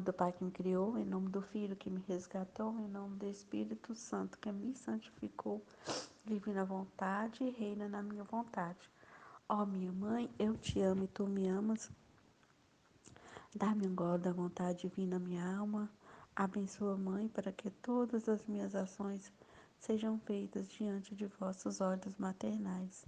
nome do Pai que me criou, em nome do Filho que me resgatou, em nome do Espírito Santo que me santificou, vive na vontade e reina na minha vontade. Ó minha mãe, eu te amo e tu me amas. Dá-me um gole da vontade divina na minha alma. Abençoa, Mãe, para que todas as minhas ações sejam feitas diante de vossos olhos maternais.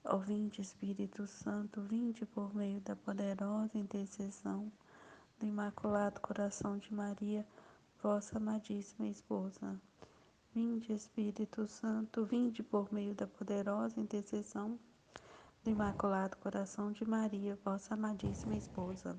Ó vinde, Espírito Santo, vinde por meio da poderosa intercessão do Imaculado Coração de Maria, vossa amadíssima esposa. Vinde, Espírito Santo, vinde por meio da poderosa intercessão do Imaculado Coração de Maria, vossa amadíssima esposa.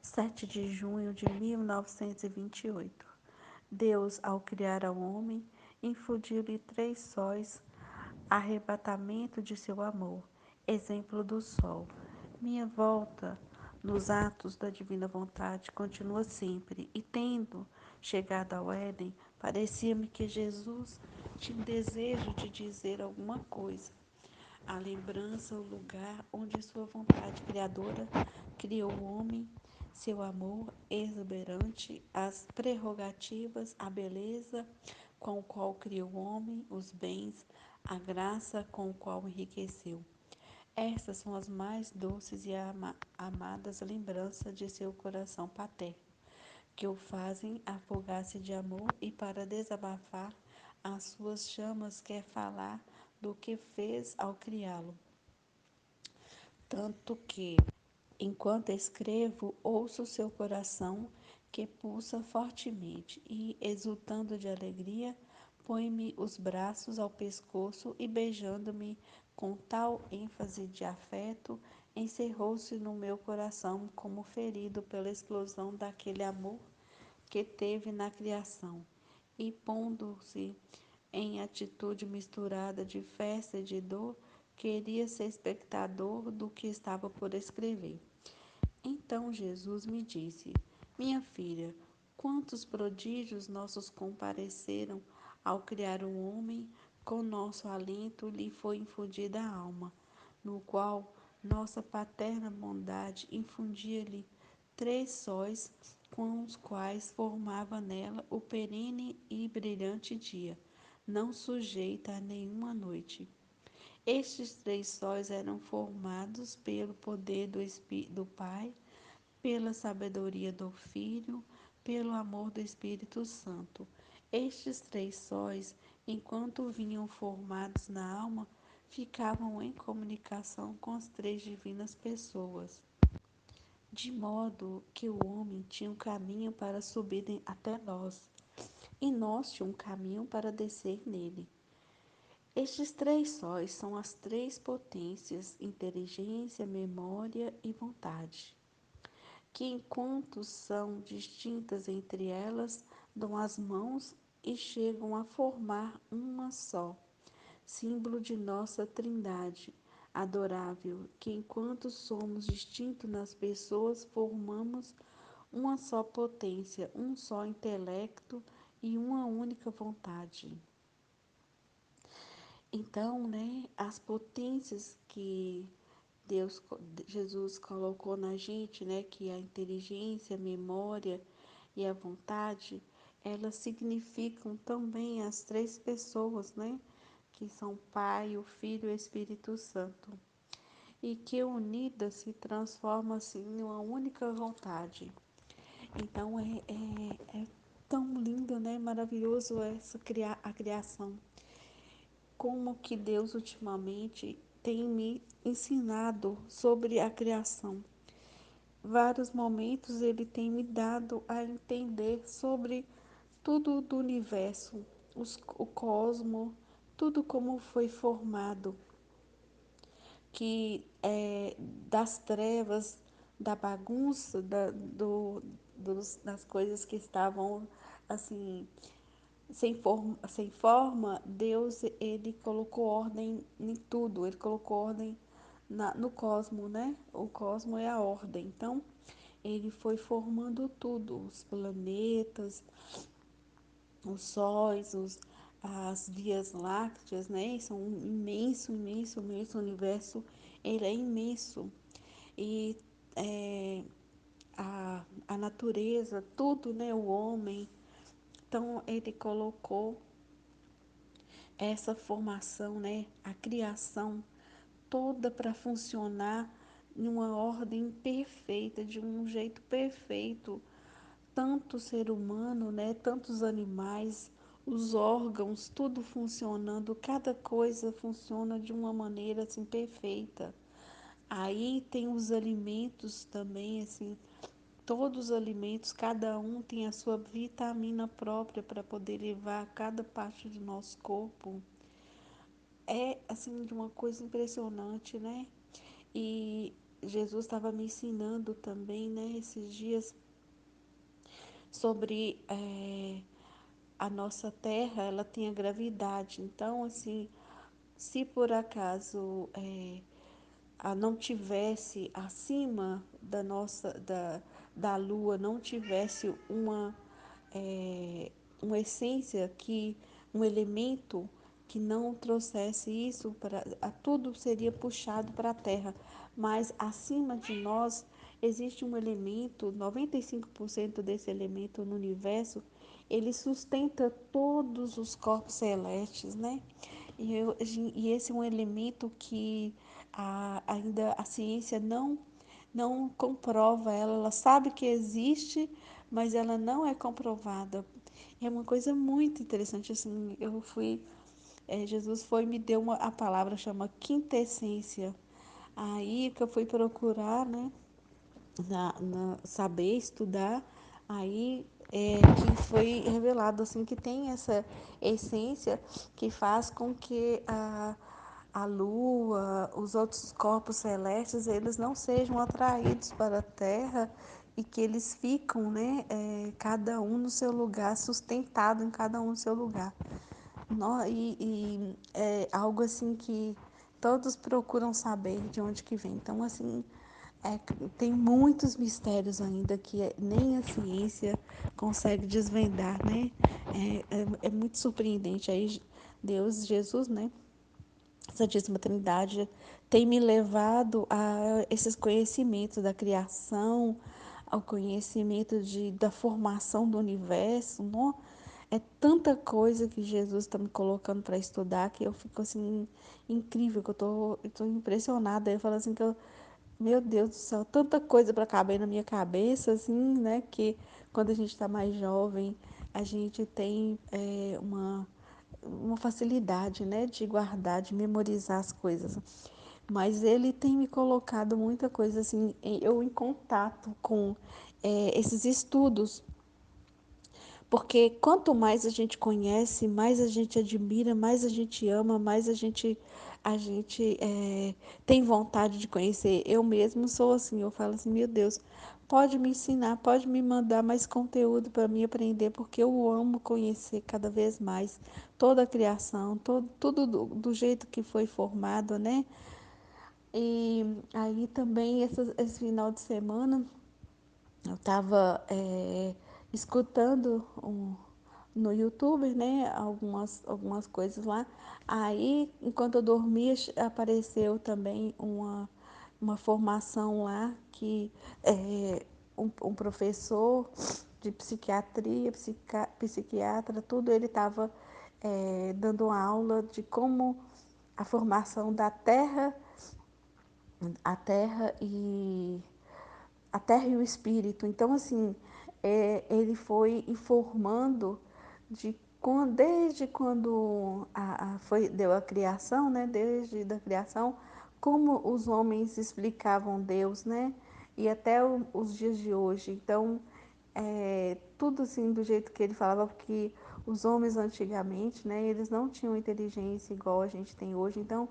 7 de junho de 1928. Deus, ao criar ao homem, infundiu-lhe 3 sóis, arrebatamento de seu amor, exemplo do sol. Minha volta nos atos da divina vontade continua sempre, e tendo chegado ao Éden, parecia-me que Jesus tinha desejo de dizer alguma coisa. A lembrança, o lugar onde sua vontade criadora criou o homem, seu amor exuberante, as prerrogativas, a beleza com o qual criou o homem, os bens, a graça com o qual enriqueceu. Estas são as mais doces e amadas lembranças de seu coração paterno, que o fazem afogar-se de amor e, para desabafar as suas chamas, quer falar do que fez ao criá-lo. Tanto que, enquanto escrevo, ouço seu coração que pulsa fortemente e, exultando de alegria, põe-me os braços ao pescoço e, beijando-me com tal ênfase de afeto, encerrou-se no meu coração como ferido pela explosão daquele amor que teve na criação, e pondo-se em atitude misturada de festa e de dor, queria ser espectador do que estava por escrever. Então Jesus me disse: Minha filha, quantos prodígios nossos compareceram ao criar o homem, com nosso alento lhe foi infundida a alma, no qual nossa paterna bondade infundia-lhe 3 sóis, com os quais formava nela o perene e brilhante dia, não sujeita a nenhuma noite. Estes 3 sóis eram formados pelo poder do Pai, pela sabedoria do Filho, pelo amor do Espírito Santo. Estes 3 sóis, enquanto vinham formados na alma, ficavam em comunicação com as 3 divinas pessoas, de modo que o homem tinha um caminho para subir até nós, e nós tínhamos um caminho para descer nele. Estes 3 sóis são as 3 potências, inteligência, memória e vontade, que, enquanto são distintas entre elas, dão as mãos e chegam a formar uma só, símbolo de nossa Trindade adorável, que, enquanto somos distintos nas pessoas, formamos uma só potência, um só intelecto e uma única vontade. Então, né, as potências que Deus, Jesus colocou na gente, né, que é a inteligência, a memória e a vontade, elas significam também as 3 pessoas, né, que são o Pai, o Filho e o Espírito Santo, e que unidas se transformam assim em uma única vontade. Então é tão lindo, né, maravilhoso a criação. Como que Deus ultimamente tem me ensinado sobre a criação. Vários momentos ele tem me dado a entender sobre tudo do universo, o cosmos, tudo como foi formado, que das trevas, da bagunça, das coisas que estavam assim sem forma, Deus ele colocou ordem em tudo, ele colocou ordem no cosmos, né? O cosmos é a ordem. Então, ele foi formando tudo, os planetas, os sóis, as vias lácteas, né? São um imenso, imenso, imenso universo, ele é imenso. E a natureza, tudo, né, o homem. Então, ele colocou essa formação, né, a criação toda para funcionar em uma ordem perfeita, de um jeito perfeito, tanto o ser humano, né, tantos animais, os órgãos, tudo funcionando, cada coisa funciona de uma maneira assim perfeita. Aí tem os alimentos também, assim, todos os alimentos, cada um tem a sua vitamina própria para poder levar a cada parte do nosso corpo. É assim de uma coisa impressionante, né? E Jesus estava me ensinando também, né, esses dias sobre a nossa terra, ela tem a gravidade. Então, assim, se por acaso não tivesse acima da Lua, não tivesse é, uma essência que, um elemento que não trouxesse isso para tudo seria puxado para a Terra. Mas acima de nós existe um elemento, 95% desse elemento no universo, ele sustenta todos os corpos celestes, né? E esse é um elemento que ainda a ciência não comprova ela sabe que existe, mas ela não é comprovada. É uma coisa muito interessante, assim, Jesus foi e me deu a palavra, chama quintessência. Aí que eu fui procurar, né, saber, estudar, aí que foi revelado, assim, que tem essa essência que faz com que a Lua, os outros corpos celestes, eles não sejam atraídos para a Terra e que eles ficam, né, cada um no seu lugar, sustentado em cada um no seu lugar. E é algo assim que todos procuram saber de onde que vem. Então, assim, é, tem muitos mistérios ainda que nem a ciência consegue desvendar, né? É muito surpreendente. Aí Deus, Jesus, né? Santíssima Trindade tem me levado a esses conhecimentos da criação, ao conhecimento da formação do universo. Não? É tanta coisa que Jesus está me colocando para estudar que eu fico assim, incrível, que eu tô impressionada. Eu falo assim que meu Deus do céu, tanta coisa para caber na minha cabeça, assim, né? Que quando a gente está mais jovem, a gente tem uma facilidade, né, de guardar, de memorizar as coisas. Mas ele tem me colocado muita coisa assim, eu em contato com esses estudos, porque quanto mais a gente conhece, mais a gente admira, mais a gente ama, mais a gente tem vontade de conhecer. Eu mesmo sou assim, eu falo assim, meu Deus, pode me ensinar, pode me mandar mais conteúdo para mim aprender, porque eu amo conhecer cada vez mais toda a criação, tudo do jeito que foi formado, né? E aí também esse final de semana eu estava escutando no YouTube, né, algumas coisas lá. Aí, enquanto eu dormia, apareceu também uma formação lá que um professor de psiquiatria, psiquiatra, tudo, ele estava dando uma aula de como a formação da a terra e a terra e o espírito. Então, assim, ele foi informando desde quando deu a criação, né? Desde a criação, como os homens explicavam Deus, né? E até os dias de hoje. Então, tudo assim do jeito que ele falava, porque os homens antigamente, né, eles não tinham inteligência igual a gente tem hoje. Então,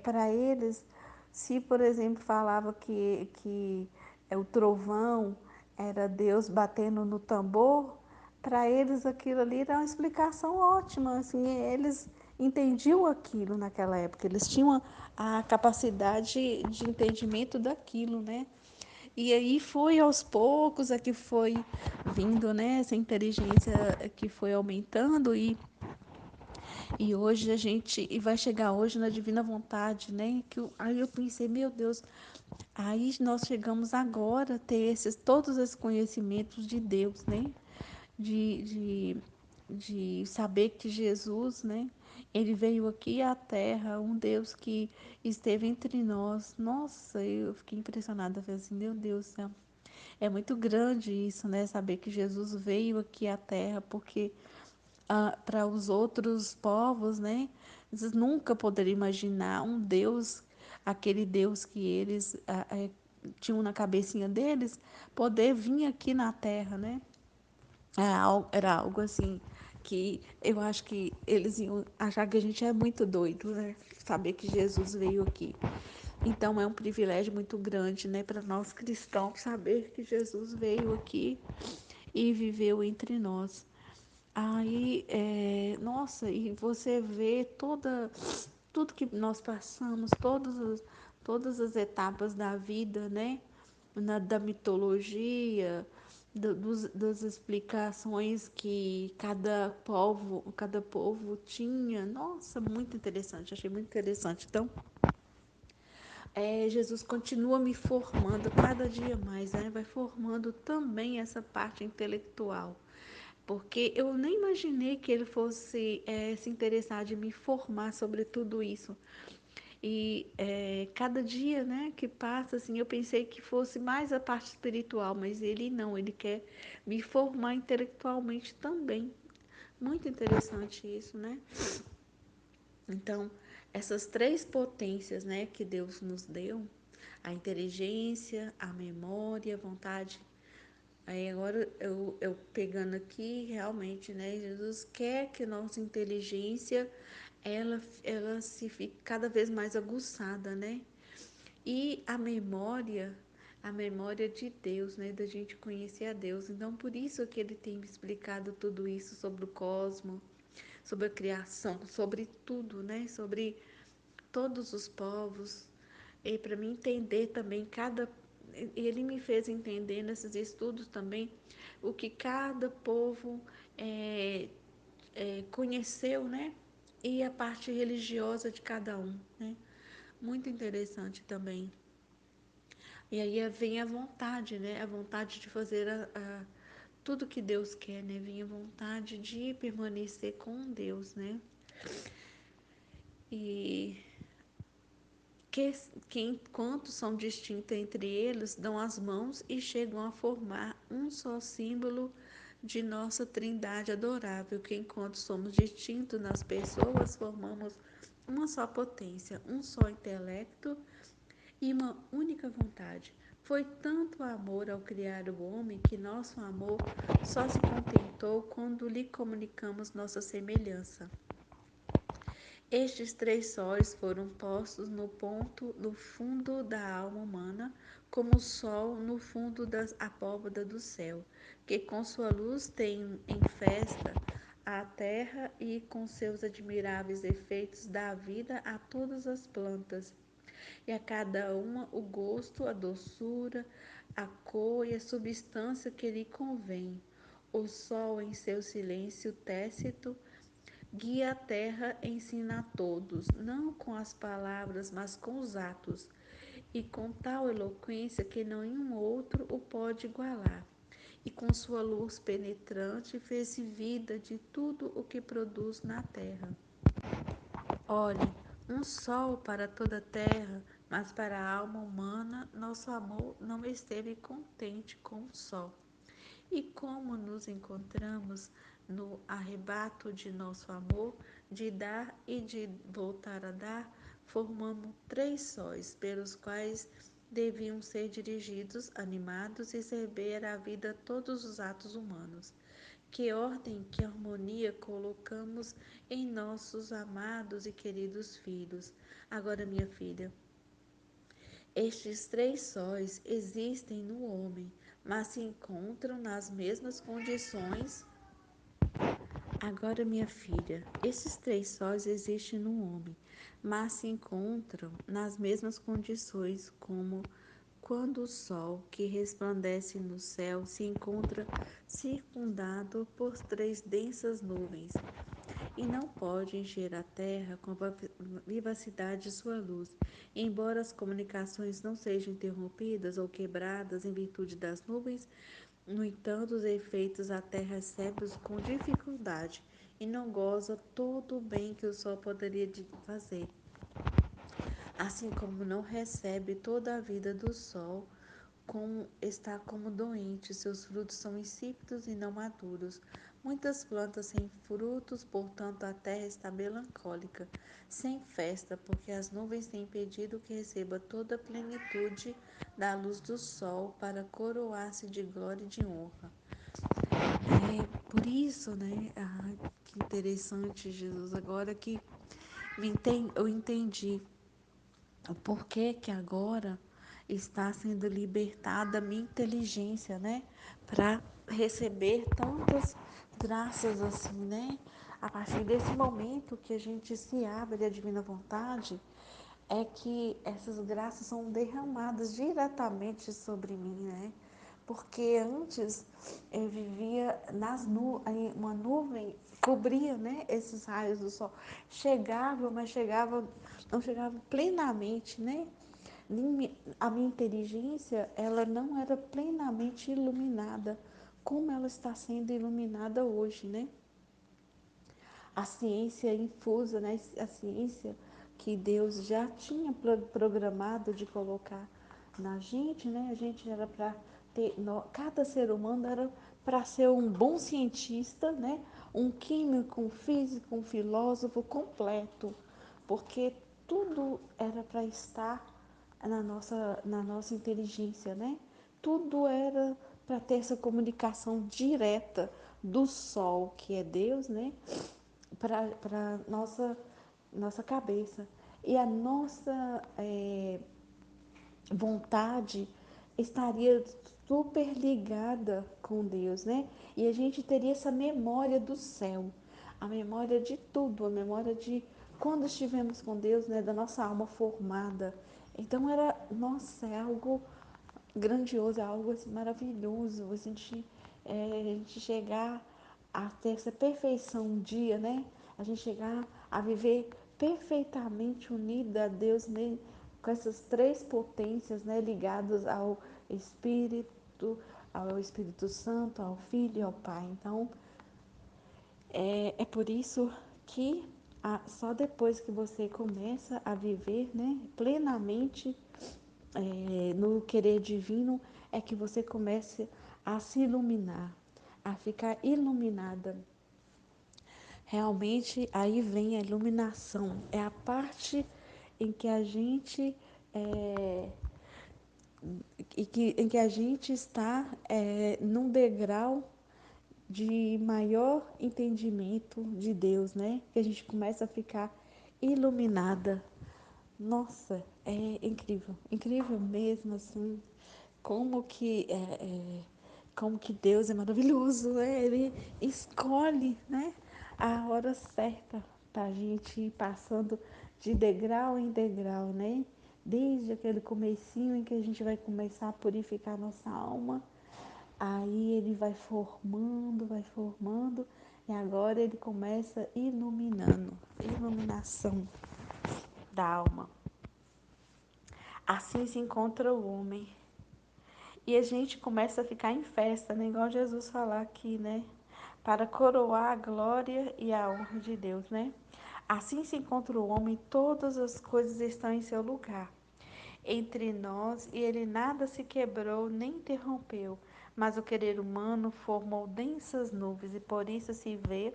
para eles, se por exemplo falava que o trovão era Deus batendo no tambor, para eles aquilo ali era uma explicação ótima, assim, eles entendiam aquilo naquela época, eles tinham a capacidade de entendimento daquilo, né? E aí foi aos poucos é que foi vindo, né, essa inteligência que foi aumentando E hoje a gente, e vai chegar hoje na divina vontade, né? Aí eu pensei, meu Deus, aí nós chegamos agora a ter todos esses conhecimentos de Deus, né? De, de, de saber que Jesus, né? Ele veio aqui à Terra, um Deus que esteve entre nós. Nossa, eu fiquei impressionada, falei assim, meu Deus do céu. É muito grande isso, né? Saber que Jesus veio aqui à Terra, porque para os outros povos, né? Eles nunca poderiam imaginar um Deus, aquele Deus que eles tinham na cabecinha deles, poder vir aqui na Terra, né? Era algo assim que eu acho que eles iam achar que a gente é muito doido, né? Saber que Jesus veio aqui. Então é um privilégio muito grande, né, para nós cristãos saber que Jesus veio aqui e viveu entre nós. Aí, nossa, e você vê tudo que nós passamos, todas as etapas da vida, né? Da mitologia, das explicações que cada povo tinha. Nossa, muito interessante, achei muito interessante. Então, Jesus continua me formando cada dia mais, né? Vai formando também essa parte intelectual, porque eu nem imaginei que ele fosse se interessar de me formar sobre tudo isso. E cada dia, né, que passa, assim, eu pensei que fosse mais a parte espiritual, mas ele não, ele quer me formar intelectualmente também. Muito interessante isso, né? Então, essas três potências, né, que Deus nos deu, a inteligência, a memória, a vontade. Aí agora eu pegando aqui, realmente, né, Jesus quer que nossa inteligência, ela se fique cada vez mais aguçada, né? E a memória de Deus, né, da gente conhecer a Deus. Então, por isso que ele tem me explicado tudo isso sobre o cosmos, sobre a criação, sobre tudo, né? Sobre todos os povos. E para mim entender também ele me fez entender nesses estudos também o que cada povo é, conheceu, né? E a parte religiosa de cada um, né? Muito interessante também. E aí vem a vontade, né? A vontade de fazer tudo que Deus quer, né? Vem a vontade de permanecer com Deus, né? E que, que enquanto são distintos entre eles, dão as mãos e chegam a formar um só símbolo de nossa trindade adorável, que enquanto somos distintos nas pessoas, formamos uma só potência, um só intelecto e uma única vontade. Foi tanto amor ao criar o homem que nosso amor só se contentou quando lhe comunicamos nossa semelhança. Estes três sóis foram postos no fundo da alma humana, como o sol no fundo das abóbadas do céu, que com sua luz tem em festa a terra e com seus admiráveis efeitos dá vida a todas as plantas, e a cada uma o gosto, a doçura, a cor e a substância que lhe convém. O sol em seu silêncio técito guia a terra, ensina a todos, não com as palavras, mas com os atos, e com tal eloquência que nenhum outro o pode igualar. E com sua luz penetrante fez vida de tudo o que produz na terra. Olhe, um sol para toda a terra, mas para a alma humana, nosso amor não esteve contente com o sol. E como nos encontramos no arrebato de nosso amor, de dar e de voltar a dar, formamos três sóis, pelos quais deviam ser dirigidos, animados e servir à vida todos os atos humanos. Que ordem, que harmonia colocamos em nossos amados e queridos filhos. Agora, minha filha, estes três sóis existem no homem, mas se encontram nas mesmas condições. Agora, minha filha, esses três sóis existem no homem, mas se encontram nas mesmas condições, como quando o sol que resplandece no céu se encontra circundado por três densas nuvens. e não pode encher a terra com a vivacidade de sua luz. Embora as comunicações não sejam interrompidas ou quebradas em virtude das nuvens, no entanto, os efeitos a terra recebe-os com dificuldade e não goza todo o bem que o sol poderia fazer. Assim como não recebe toda a vida do sol, está como doente, seus frutos são insípidos e não maduros. Muitas plantas sem frutos, portanto a terra está melancólica, sem festa, porque as nuvens têm impedido que receba toda a plenitude da luz do sol para coroar-se de glória e de honra. Por isso, né? Que interessante, Jesus. Agora que eu entendi o porquê que agora está sendo libertada a minha inteligência, né? Para receber tantas graças assim, né? A partir desse momento que a gente se abre à divina vontade, é que essas graças são derramadas diretamente sobre mim, né? Porque antes eu vivia uma nuvem cobria, né, esses raios do sol. Chegava, mas não chegava plenamente, né? A minha inteligência, ela não era plenamente iluminada, como ela está sendo iluminada hoje, né? A ciência infusa, né? A ciência que Deus já tinha programado de colocar na gente, né? A gente era para ter, cada ser humano era para ser um bom cientista, né? Um químico, um físico, um filósofo completo, porque tudo era para estar na nossa inteligência, né? Tudo era para ter essa comunicação direta do sol, que é Deus, né? Para nossa cabeça. E a nossa vontade estaria super ligada com Deus, né? E a gente teria essa memória do céu, a memória de tudo, a memória de quando estivemos com Deus, né? Da nossa alma formada. Então nossa, é algo grandioso, é algo assim, maravilhoso. A gente chegar a ter essa perfeição um dia, né? A gente chegar a viver perfeitamente unida a Deus, né? Com essas três potências, né? Ligadas ao Espírito Santo, ao Filho e ao Pai. Então, é por isso que só depois que você começa a viver, né, plenamente no querer divino, é que você comece a se iluminar, a ficar iluminada. Realmente aí vem a iluminação, é a parte em que a gente em que a gente está num degrau de maior entendimento de Deus, né? Que a gente começa a ficar iluminada. Nossa, é incrível, incrível mesmo, assim, como que, como que Deus é maravilhoso, né? Ele escolhe, né, a hora certa para a gente ir passando de degrau em degrau, né? Desde aquele comecinho em que a gente vai começar a purificar nossa alma, aí ele vai formando, e agora ele começa iluminando, iluminação da alma. Assim se encontra o homem. E a gente começa a ficar em festa, né? Igual Jesus falar aqui, né? Para coroar a glória e a honra de Deus, né? Assim se encontra o homem, todas as coisas estão em seu lugar entre nós, e ele nada se quebrou nem interrompeu, mas o querer humano formou densas nuvens, e por isso se vê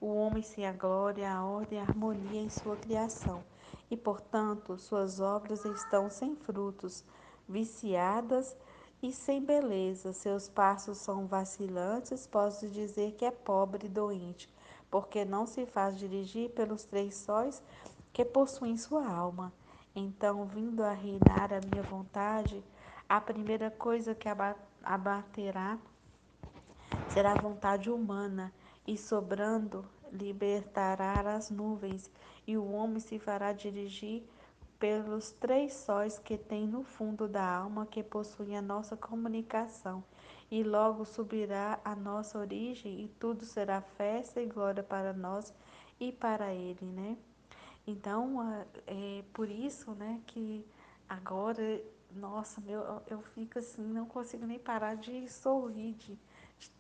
o homem sem a glória, a ordem e a harmonia em sua criação. E, portanto, suas obras estão sem frutos, viciadas e sem beleza. Seus passos são vacilantes, posso dizer que é pobre e doente, porque não se faz dirigir pelos três sóis que possuem sua alma. Então, vindo a reinar a minha vontade, a primeira coisa que abaterá será a vontade humana, e sobrando libertará as nuvens, e o homem se fará dirigir pelos três sóis que tem no fundo da alma, que possuem a nossa comunicação, e logo subirá a nossa origem, e tudo será festa e glória para nós, e para Ele, né? Então, é por isso, né, que agora, nossa, eu fico assim, não consigo nem parar de sorrir, de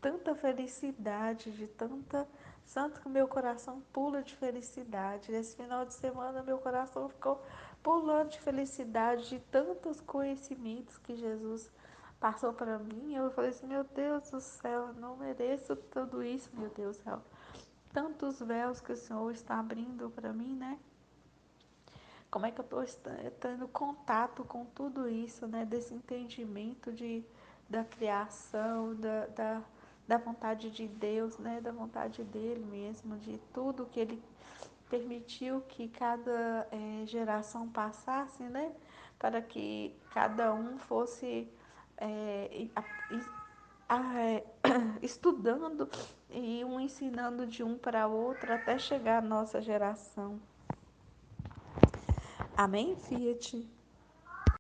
tanta felicidade, de tanta. Santo que meu coração pula de felicidade. Esse final de semana, meu coração ficou pulando de felicidade, de tantos conhecimentos que Jesus passou para mim. Eu falei assim: meu Deus do céu, eu não mereço tudo isso, meu Deus do céu. Tantos véus que o Senhor está abrindo para mim, né? Como é que eu estou tendo contato com tudo isso, né? Desse entendimento da criação, da vontade de Deus, né? Da vontade dele mesmo, de tudo que ele permitiu que cada geração passasse, né? Para que cada um fosse é, é, estudando e um ensinando de um para outro até chegar à nossa geração. Amém, Fiat?